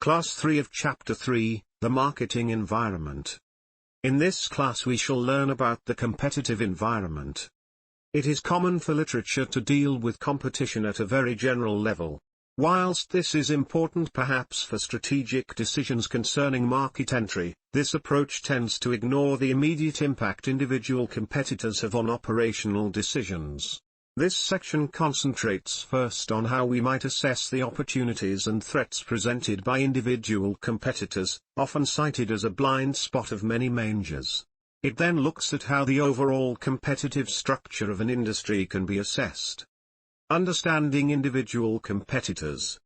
Class 3 of Chapter 3, The Marketing Environment. In this class we shall learn about the competitive environment. It is common for literature to deal with competition at a very general level. Whilst this is important perhaps for strategic decisions concerning market entry, this approach tends to ignore the immediate impact individual competitors have on operational decisions. This section concentrates first on how we might assess the opportunities and threats presented by individual competitors, often cited as a blind spot of many managers. It then looks at how the overall competitive structure of an industry can be assessed. Understanding individual competitors.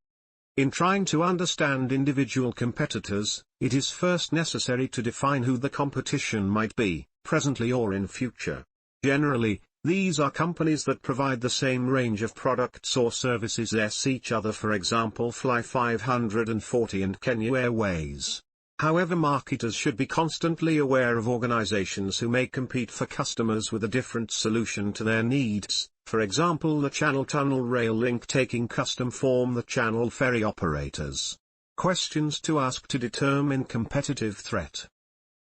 In trying to understand individual competitors, it is first necessary to define who the competition might be, presently or in future. Generally, these are companies that provide the same range of products or services as each other, for example Fly 540 and Kenya Airways. However, marketers should be constantly aware of organizations who may compete for customers with a different solution to their needs, for example the Channel Tunnel Rail Link taking custom form the Channel Ferry operators. Questions to ask to determine competitive threat.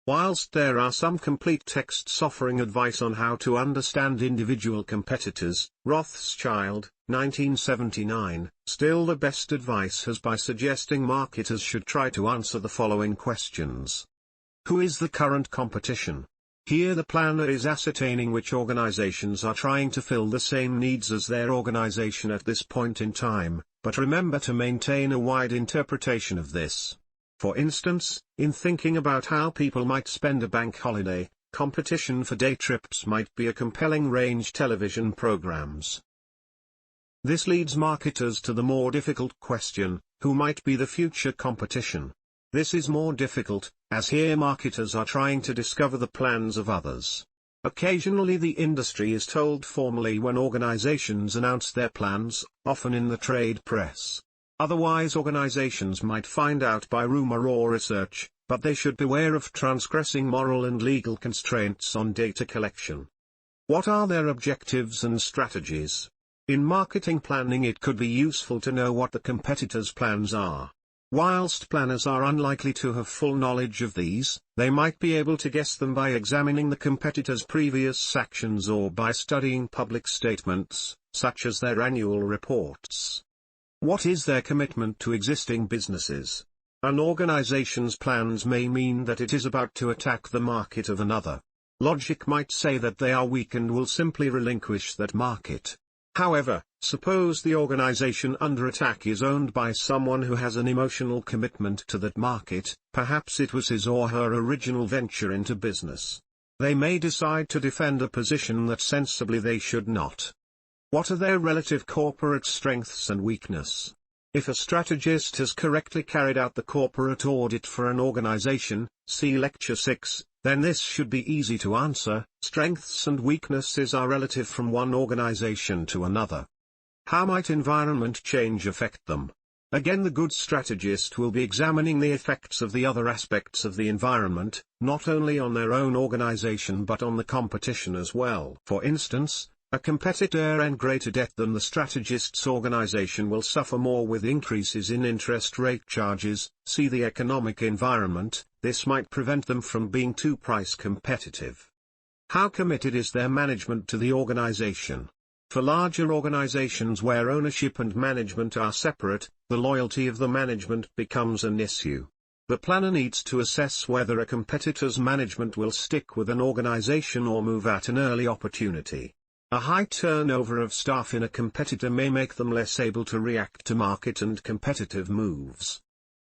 Whilst there are some complete texts offering advice on how to understand individual competitors, Rothschild, 1979, still the best advice has by suggesting marketers should try to answer the following questions. Who is the current competition? Here the planner is ascertaining which organizations are trying to fill the same needs as their organization at this point in time, but remember to maintain a wide interpretation of this. For instance, in thinking about how people might spend a bank holiday, competition for day trips might be a compelling range television programs. This leads marketers to the more difficult question, who might be the future competition? This is more difficult, as here marketers are trying to discover the plans of others. Occasionally the industry is told formally when organizations announce their plans, often in the trade press. Otherwise organizations might find out by rumor or research, but they should beware of transgressing moral and legal constraints on data collection. What are their objectives and strategies? In marketing planning it could be useful to know what the competitors' plans are. Whilst planners are unlikely to have full knowledge of these, they might be able to guess them by examining the competitors' previous actions or by studying public statements, such as their annual reports. What is their commitment to existing businesses? An organization's plans may mean that it is about to attack the market of another. Logic might say that they are weak and will simply relinquish that market. However, suppose the organization under attack is owned by someone who has an emotional commitment to that market, perhaps it was his or her original venture into business. They may decide to defend a position that sensibly they should not. What are their relative corporate strengths and weakness? If a strategist has correctly carried out the corporate audit for an organization, see Lecture 6, then this should be easy to answer. Strengths and weaknesses are relative from one organization to another. How might environment change affect them? Again, the good strategist will be examining the effects of the other aspects of the environment, not only on their own organization but on the competition as well. For instance, a competitor in greater debt than the strategist's organization will suffer more with increases in interest rate charges. See the economic environment. This might prevent them from being too price competitive. How committed is their management to the organization? For larger organizations where ownership and management are separate, the loyalty of the management becomes an issue. The planner needs to assess whether a competitor's management will stick with an organization or move at an early opportunity. A high turnover of staff in a competitor may make them less able to react to market and competitive moves.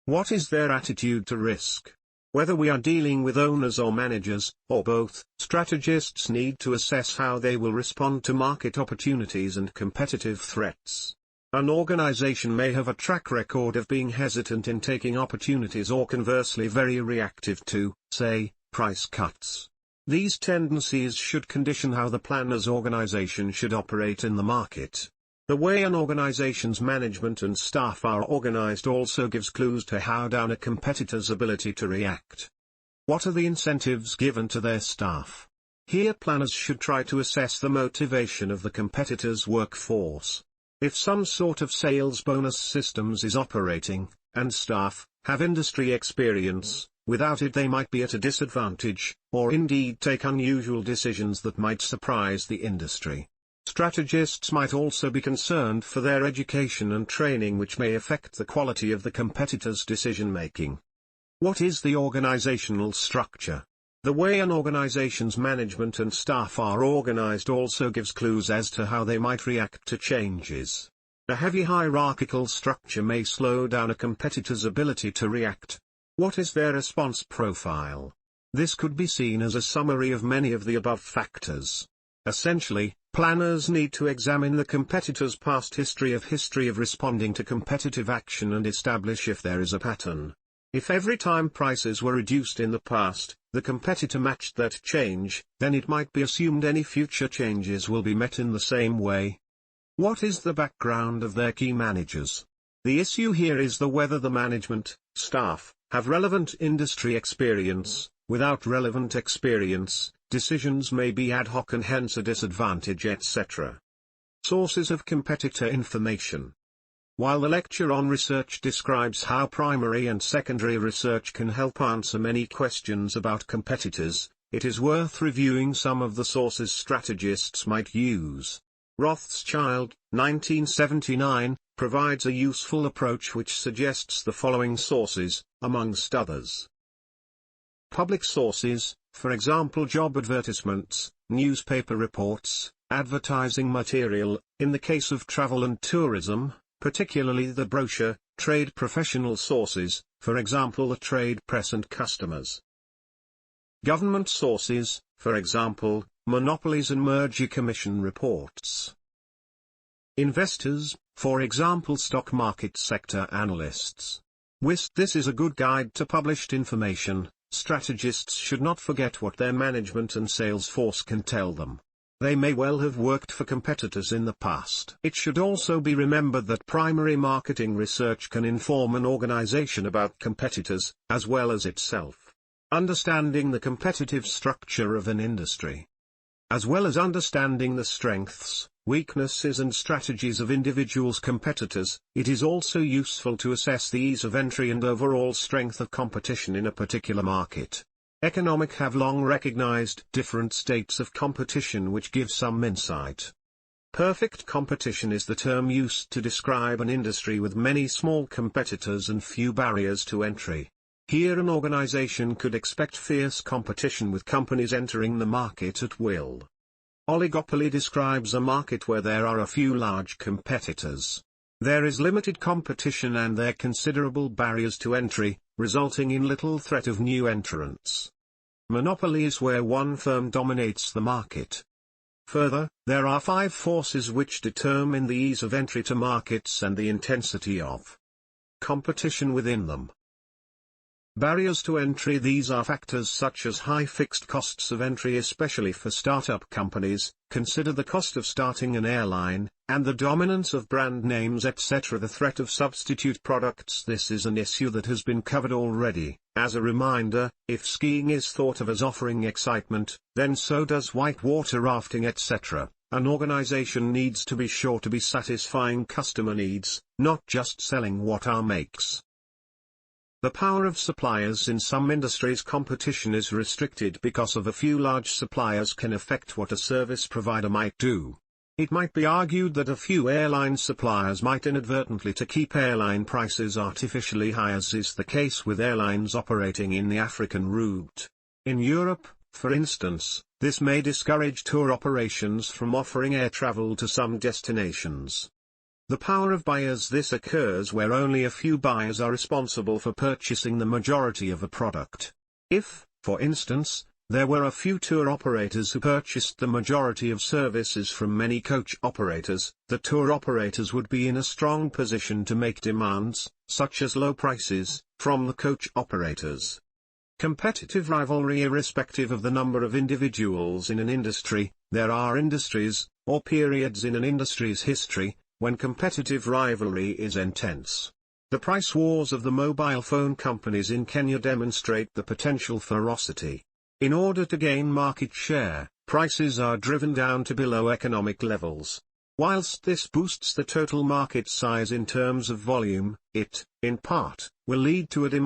What is their attitude to risk? Whether we are dealing with owners or managers, or both, strategists need to assess how they will respond to market opportunities and competitive threats. An organization may have a track record of being hesitant in taking opportunities or conversely very reactive to, say, price cuts. These tendencies should condition how the planner's organization should operate in the market. The way an organization's management and staff are organized also gives clues to how down a competitor's ability to react. What are the incentives given to their staff? Here planners should try to assess the motivation of the competitor's workforce. If some sort of sales bonus systems is operating, and staff, have industry experience. Without it they might be at a disadvantage, or indeed take unusual decisions that might surprise the industry. Strategists might also be concerned for their education and training, which may affect the quality of the competitors' decision-making. What is the organizational structure? The way an organization's management and staff are organized also gives clues as to how they might react to changes. A heavy hierarchical structure may slow down a competitor's ability to react. What is their response profile? This could be seen as a summary of many of the above factors. Essentially, planners need to examine the competitor's past history of responding to competitive action and establish if there is a pattern. If every time prices were reduced in the past, the competitor matched that change, then it might be assumed any future changes will be met in the same way. What is the background of their key managers? The issue here is whether the management, staff, have relevant industry experience. Without relevant experience, decisions may be ad hoc and hence a disadvantage, etc. Sources of competitor information. While the lecture on research describes how primary and secondary research can help answer many questions about competitors, it is worth reviewing some of the sources strategists might use. Rothschild, 1979, provides a useful approach which suggests the following sources, amongst others. Public sources, for example job advertisements, newspaper reports, advertising material, in the case of travel and tourism, particularly the brochure, trade professional sources, for example the trade press and customers. Government sources, for example, monopolies and merger commission reports. Investors, for example stock market sector analysts. This is a good guide to published information. Strategists should not forget what their management and sales force can tell them. They may well have worked for competitors in the past. It should also be remembered that primary marketing research can inform an organization about competitors, as well as itself. Understanding the competitive structure of an industry, as well as understanding the strengths, weaknesses and strategies of individuals' competitors, it is also useful to assess the ease of entry and overall strength of competition in a particular market. Economics have long recognized different states of competition which give some insight. Perfect competition is the term used to describe an industry with many small competitors and few barriers to entry. Here an organization could expect fierce competition with companies entering the market at will. Oligopoly describes a market where there are a few large competitors. There is limited competition and there are considerable barriers to entry, resulting in little threat of new entrants. Monopoly is where one firm dominates the market. Further, there are 5 forces which determine the ease of entry to markets and the intensity of competition within them. Barriers to entry. These are factors such as high fixed costs of entry, especially for startup companies. Consider the cost of starting an airline, and the dominance of brand names, etc. The threat of substitute products. This is an issue that has been covered already. As a reminder, if skiing is thought of as offering excitement, then so does whitewater rafting, etc. An organization needs to be sure to be satisfying customer needs, not just selling what our makes. The power of suppliers. In some industries competition is restricted because of a few large suppliers can affect what a service provider might do. It might be argued that a few airline suppliers might inadvertently to keep airline prices artificially high, as is the case with airlines operating in the African route. In Europe, for instance, this may discourage tour operations from offering air travel to some destinations. The power of buyers. This occurs where only a few buyers are responsible for purchasing the majority of a product. If, for instance, there were a few tour operators who purchased the majority of services from many coach operators, the tour operators would be in a strong position to make demands, such as low prices, from the coach operators. Competitive rivalry. Irrespective of the number of individuals in an industry, there are industries, or periods in an industry's history, when competitive rivalry is intense. The price wars of the mobile phone companies in Kenya demonstrate the potential ferocity. In order to gain market share, prices are driven down to below economic levels. Whilst this boosts the total market size in terms of volume, it, in part, will lead to a